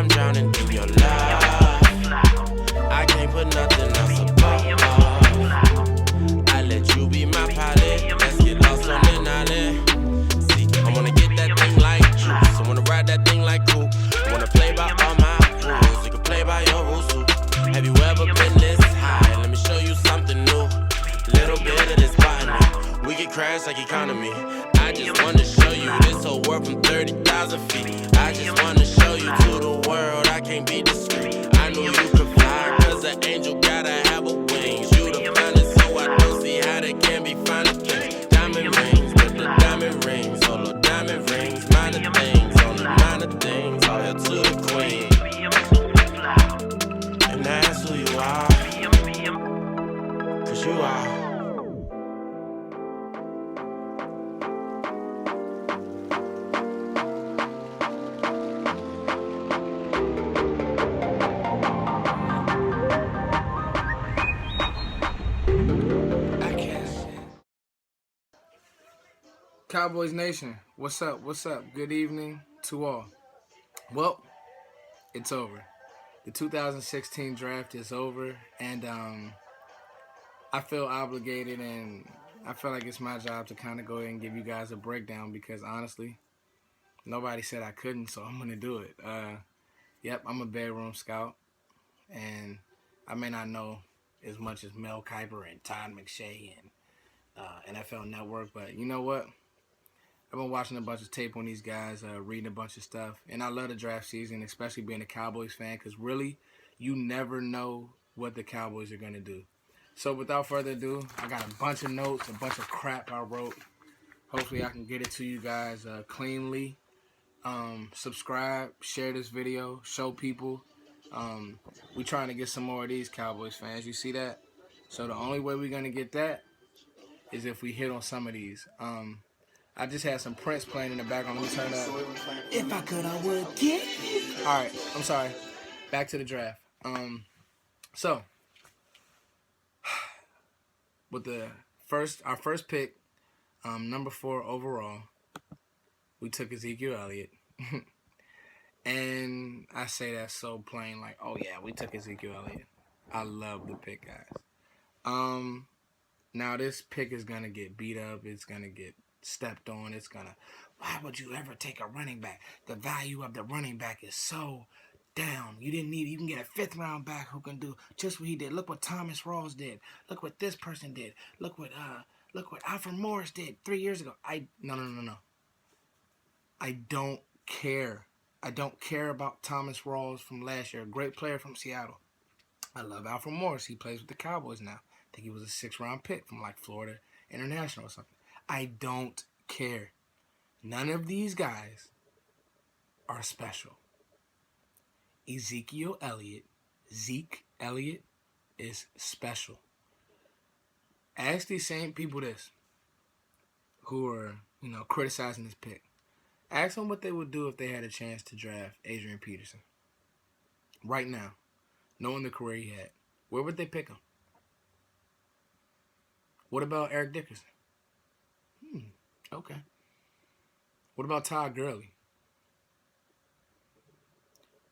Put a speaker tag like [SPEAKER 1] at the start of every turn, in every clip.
[SPEAKER 1] I'm drowning in your love. I can't put nothing else above. I let you be my pilot. Let's get lost on an island. See, I wanna get that thing like juice. I wanna ride that thing like cool. I wanna play by all my rules. You can play by your rules too. Have you ever been this high? Let me show you something new. Little bit of this botany. We get crash like economy. I just wanna show you this whole world from 30,000 feet. I just wanna show you to the world I can't be discreet. I knew you could fly, cause an angel gotta have a wings. You the finest, so I don't see how they can be finer things. Diamond rings, with the diamond rings. Solo diamond rings, minor things, on the minor things. All hail to the queen. And that's who you are. Cause you are.
[SPEAKER 2] Cowboys Nation, what's up? What's up? Good evening to all. Well, it's over. The 2016 draft is over, and I feel obligated, and I feel like it's my job to kind of go ahead and give you guys a breakdown because honestly, nobody said I couldn't, so I'm gonna do it. Yep, I'm a bedroom scout, and I may not know as much as Mel Kiper and Todd McShay and NFL Network, but you know what? I've been watching a bunch of tape on these guys, reading a bunch of stuff, and I love the draft season, especially being a Cowboys fan, because really, you never know what the Cowboys are going to do. So without further ado, I got a bunch of notes, a bunch of crap I wrote. Hopefully I can get it to you guys cleanly. Subscribe, share this video, show people. We're trying to get some more of these Cowboys fans. You see that? So the only way we're going to get that is if we hit on some of these. I just had some Prince playing in the background. Let me turn it up. If I could, I would get you. All right, I'm sorry. Back to the draft. So with our first pick, number 4 overall, we took Ezekiel Elliott. And I say that so plain, like, oh yeah, we took Ezekiel Elliott. I love the pick, guys. Now this pick is gonna get beat up. It's gonna get stepped on. It's gonna. Why would you ever take a running back? The value of the running back is so down. You didn't need. You can get a 5th round back who can do just what he did. Look what Thomas Rawls did. Look what this person did. Look what Alfred Morris did 3 years ago. No. I don't care. I don't care about Thomas Rawls from last year. A great player from Seattle. I love Alfred Morris. He plays with the Cowboys now. I think he was a 6th round pick from like Florida International or something. I don't care. None of these guys are special. Ezekiel Elliott, Zeke Elliott is special. Ask these same people this, who are, criticizing this pick. Ask them what they would do if they had a chance to draft Adrian Peterson. Right now, knowing the career he had, where would they pick him? What about Eric Dickerson? Okay. What about Todd Gurley?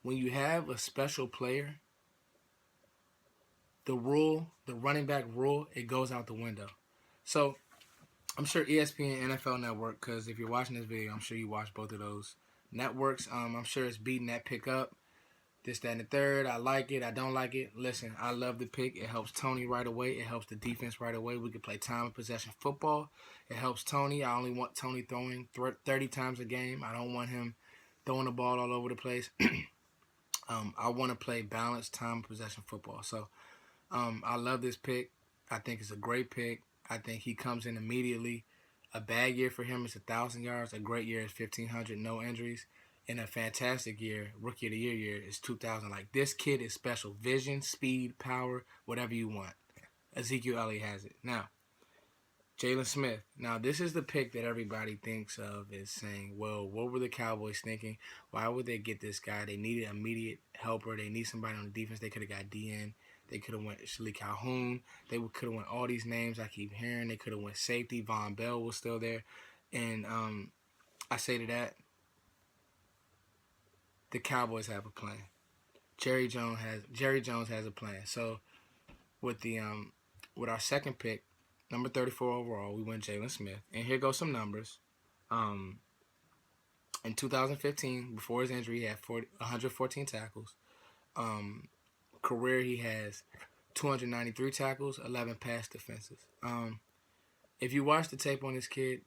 [SPEAKER 2] When you have a special player, the running back rule, it goes out the window. So, I'm sure ESPN and NFL Network, because if you're watching this video, I'm sure you watch both of those networks. I'm sure it's beating that pick up. This, that, and the third. I like it. I don't like it. Listen, I love the pick. It helps Tony right away. It helps the defense right away. We can play time and possession football. It helps Tony. I only want Tony throwing 30 times a game. I don't want him throwing the ball all over the place. I want to play balanced time and possession football. So I love this pick. I think it's a great pick. I think he comes in immediately. A bad year for him is 1,000 yards. A great year is 1,500, no injuries. And a fantastic year, rookie of the year is 2,000. Like, this kid is special. Vision, speed, power, whatever you want. Ezekiel Elliott has it. Now, Jaylon Smith. Now, this is the pick that everybody thinks of as saying, well, what were the Cowboys thinking? Why would they get this guy? They needed an immediate helper. They need somebody on the defense. They could have got DN. They could have went Shalik Calhoun. They could have went all these names I keep hearing. They could have went safety. Von Bell was still there. And I say to that, the Cowboys have a plan. Jerry Jones has a plan. So with our second pick, number 34 overall, we went Jaylon Smith. And here goes some numbers. In 2015, before his injury, he had 114 tackles. Career, he has 293 tackles, 11 pass defenses. If you watch the tape on this kid,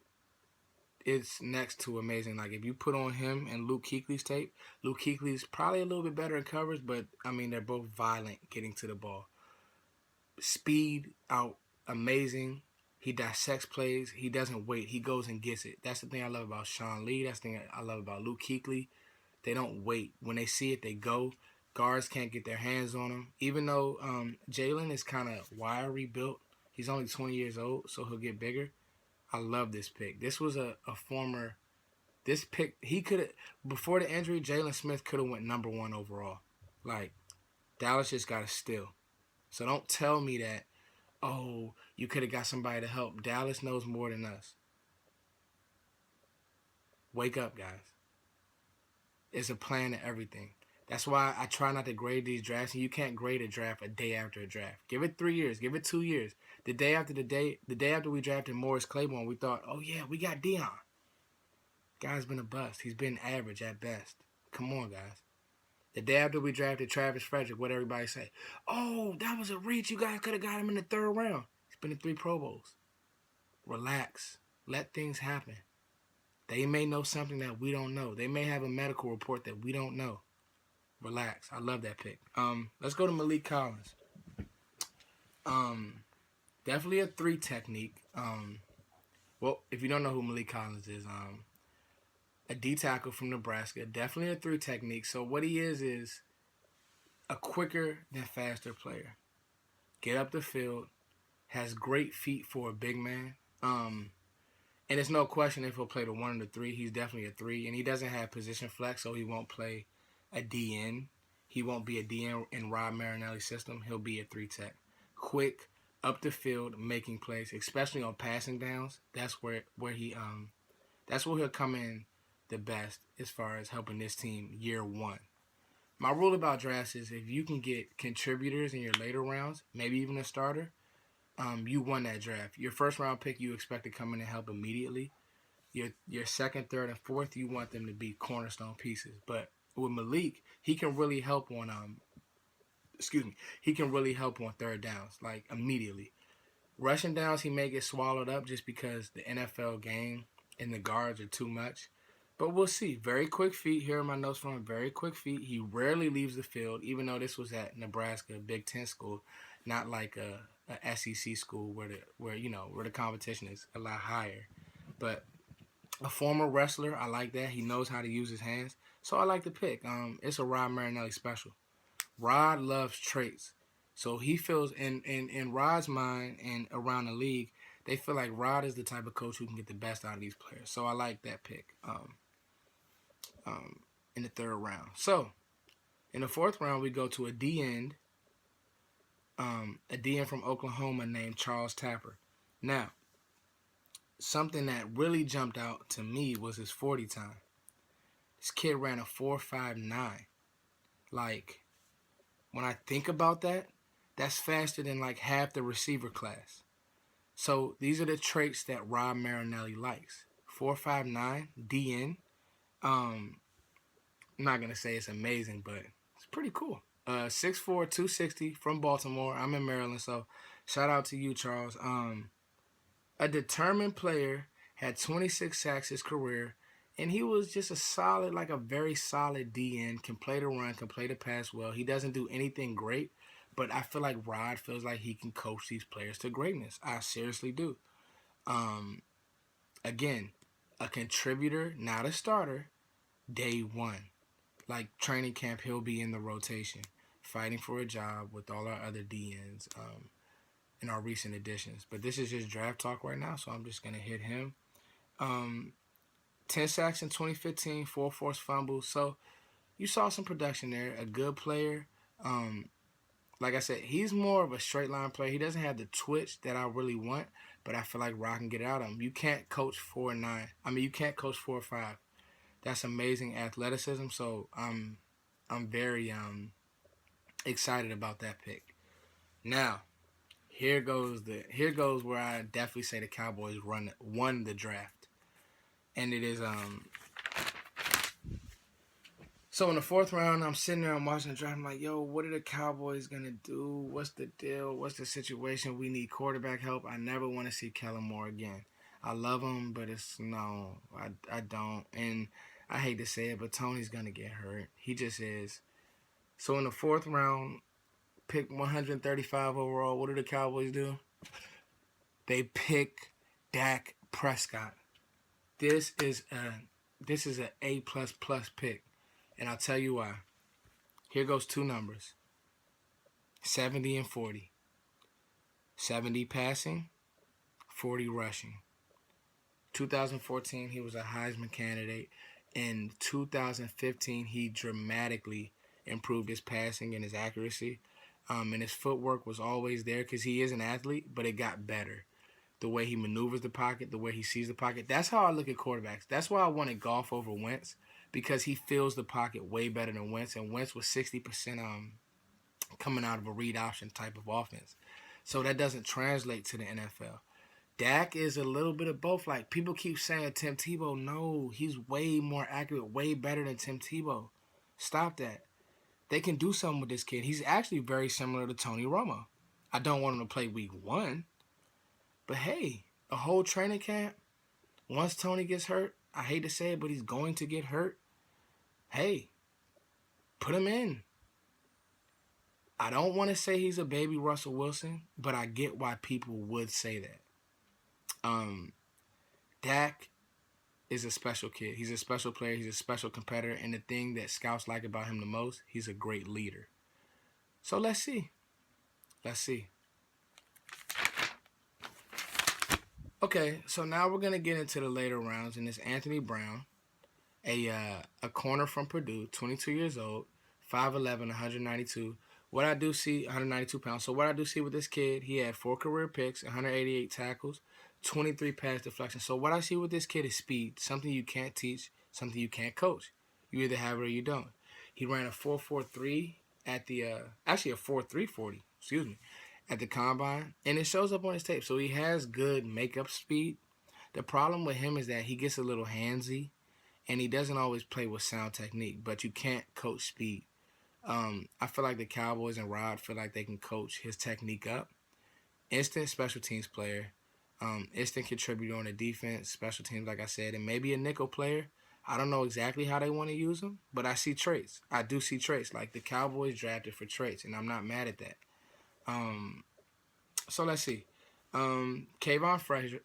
[SPEAKER 2] it's next to amazing. Like, if you put on him and Luke Kuechly's tape, Luke Kuechly's probably a little bit better in coverage, but, I mean, they're both violent getting to the ball. Speed out, amazing. He dissects plays. He doesn't wait. He goes and gets it. That's the thing I love about Sean Lee. That's the thing I love about Luke Kuechly. They don't wait. When they see it, they go. Guards can't get their hands on him. Even though Jaylon is kind of wiry built, he's only 20 years old, so he'll get bigger. I love this pick. This was a former – this pick, he could have – before the injury, Jaylon Smith could have went number 1 overall. Like, Dallas just got to steal. So don't tell me that, oh, you could have got somebody to help. Dallas knows more than us. Wake up, guys. It's a plan to everything. That's why I try not to grade these drafts. And you can't grade a draft a day after a draft. Give it 3 years. Give it 2 years. The day after we drafted Morris Claiborne, we thought, oh yeah, we got Dion. Guy's been a bust. He's been average at best. Come on, guys. The day after we drafted Travis Frederick, what everybody say? Oh, that was a reach. You guys could have got him in the 3rd round. He's been in 3 Pro Bowls. Relax. Let things happen. They may know something that we don't know. They may have a medical report that we don't know. Relax. I love that pick. Let's go to Maliek Collins. Definitely a 3 technique. Well, if you don't know who Maliek Collins is, a D tackle from Nebraska. Definitely a 3 technique. So what he is a quicker than faster player. Get up the field. Has great feet for a big man. And it's no question if he'll play the 1 or the 3. He's definitely a 3. And he doesn't have position flex, so he won't play a DN. He won't be a DN in Rod Marinelli's system. He'll be a 3 tech. Quick, up the field, making plays, especially on passing downs. That's where he'll come in the best as far as helping this team year 1. My rule about drafts is if you can get contributors in your later rounds, maybe even a starter, you won that draft. Your 1st round pick, you expect to come in and help immediately. Your 2nd, 3rd, and 4th, you want them to be cornerstone pieces. But with Maliek, he can really help on he can really help on 3rd downs, like immediately. Rushing downs, he may get swallowed up just because the NFL game and the guards are too much. But we'll see. Very quick feet. Here are my notes from him. Very quick feet. He rarely leaves the field, even though this was at Nebraska, a Big Ten school, not like a SEC school where the competition is a lot higher. But a former wrestler, I like that. He knows how to use his hands. So I like the pick. It's a Rod Marinelli special. Rod loves traits. So he feels, in Rod's mind and around the league, they feel like Rod is the type of coach who can get the best out of these players. So I like that pick in the 3rd round. So in the 4th round, we go to a D-end from Oklahoma named Charles Tapper. Now, something that really jumped out to me was his 40 time. This kid ran a 4.59. Like, when I think about that, that's faster than like half the receiver class. So these are the traits that Rod Marinelli likes. 4.59, DN. I'm not going to say it's amazing, but it's pretty cool. 6'4", 260 from Baltimore. I'm in Maryland, so shout out to you, Charles. A determined player, had 26 sacks his career, and he was just a very solid DN, can play the run, can play the pass well. He doesn't do anything great, but I feel like Rod feels like he can coach these players to greatness. I seriously do. Again, a contributor, not a starter, day 1. Like training camp, he'll be in the rotation, fighting for a job with all our other DNs in our recent additions. But this is just draft talk right now, so I'm just going to hit him. 10 sacks in 2015, 4 forced fumbles. So you saw some production there. A good player. Like I said, he's more of a straight line player. He doesn't have the twitch that I really want, but I feel like Rock can get it out of him. You can't coach 4'9". You can't coach 4'5". That's amazing athleticism. So I'm I'm very excited about that pick. Now, here goes where I definitely say the Cowboys won the draft. And it is so in the fourth round, I'm sitting there, I'm watching the draft. I'm like, yo, what are the Cowboys gonna do? What's the deal? What's the situation? We need quarterback help. I never want to see Kellen Moore again. I love him, but I don't. And I hate to say it, but Tony's gonna get hurt. He just is. So in the fourth round, pick 135 overall. What do the Cowboys do? They pick Dak Prescott. This is an A plus pick. And I'll tell you why. Here goes two numbers. 70 and 40. 70 passing, 40 rushing. 2014, he was a Heisman candidate. In 2015, he dramatically improved his passing and his accuracy. And his footwork was always there because he is an athlete, but it got better. The way he maneuvers the pocket, the way he sees the pocket. That's how I look at quarterbacks. That's why I wanted Goff over Wentz, because he feels the pocket way better than Wentz, and Wentz was 60% coming out of a read option type of offense. So that doesn't translate to the NFL. Dak is a little bit of both. Like, people keep saying Tim Tebow. No, he's way more accurate, way better than Tim Tebow. Stop that. They can do something with this kid. He's actually very similar to Tony Romo. I don't want him to play week 1. But hey, a whole training camp, once Tony gets hurt, I hate to say it, but he's going to get hurt. Hey, put him in. I don't want to say he's a baby Russell Wilson, but I get why people would say that. Dak is a special kid. He's a special player. He's a special competitor. And the thing that scouts like about him the most, he's a great leader. So let's see. Okay, so now we're going to get into the later rounds, and it's Anthony Brown, a corner from Purdue, 22 years old, 5'11", 192. What I do see, 192 pounds. So what I do see with this kid, he had 4 career picks, 188 tackles, 23 pass deflections. So what I see with this kid is speed, something you can't teach, something you can't coach. You either have it or you don't. He ran a 4.43 at the, actually a 4.340, at the combine, and it shows up on his tape. So he has good makeup speed. The problem with him is that he gets a little handsy, and he doesn't always play with sound technique, but you can't coach speed. I feel like the Cowboys and Rod feel like they can coach his technique up. Instant special teams player, instant contributor on the defense, special teams, like I said, and maybe a nickel player. I don't know exactly how they want to use him, but I see traits. I do see traits. Like, the Cowboys drafted for traits, and I'm not mad at that. So let's see. Kavon Frazier.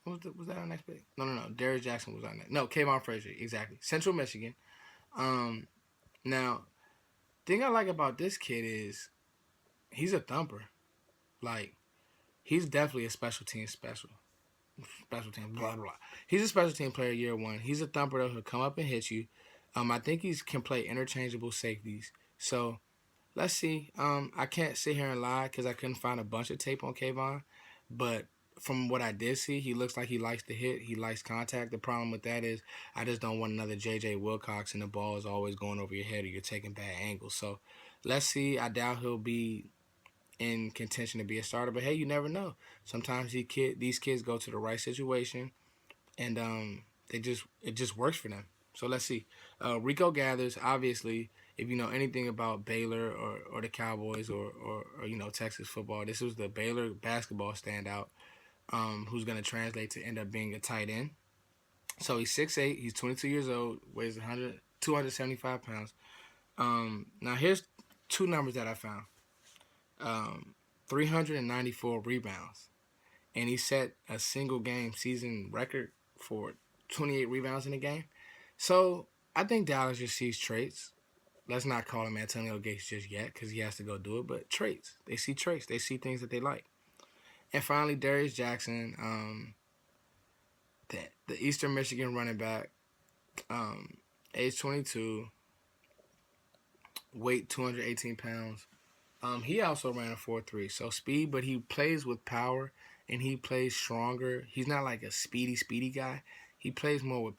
[SPEAKER 2] Was that our next pick? No. Darius Jackson was on that. No, Kavon Frazier, exactly. Central Michigan. Now, thing I like about this kid is he's a thumper. Like, he's definitely a special team, blah, blah. He's a special team player year 1. He's a thumper, though. He'll come up and hit you. I think he can play interchangeable safeties. So, let's see. I can't sit here and lie because I couldn't find a bunch of tape on Kavon. But from what I did see, he looks like he likes to hit. He likes contact. The problem with that is I just don't want another J.J. Wilcox and the ball is always going over your head or you're taking bad angles. So, let's see. I doubt he'll be in contention to be a starter. But, hey, you never know. Sometimes these kids go to the right situation, and it just works for them. So, let's see. Rico Gathers, obviously, if you know anything about Baylor or the Cowboys or Texas football, this was the Baylor basketball standout who's going to translate to end up being a tight end. So he's 6'8", he's 22 years old, weighs 275 pounds. Now here's two numbers that I found. 394 rebounds. And he set a single game season record for 28 rebounds in a game. So I think Dallas just sees traits. Let's not call him Antonio Gates just yet because he has to go do it. But traits. They see traits. They see things that they like. And finally, Darius Jackson, the Eastern Michigan running back, age 22, weight 218 pounds. He also ran a 4.3. So speed, but he plays with power and he plays stronger. He's not like a speedy guy. He plays more with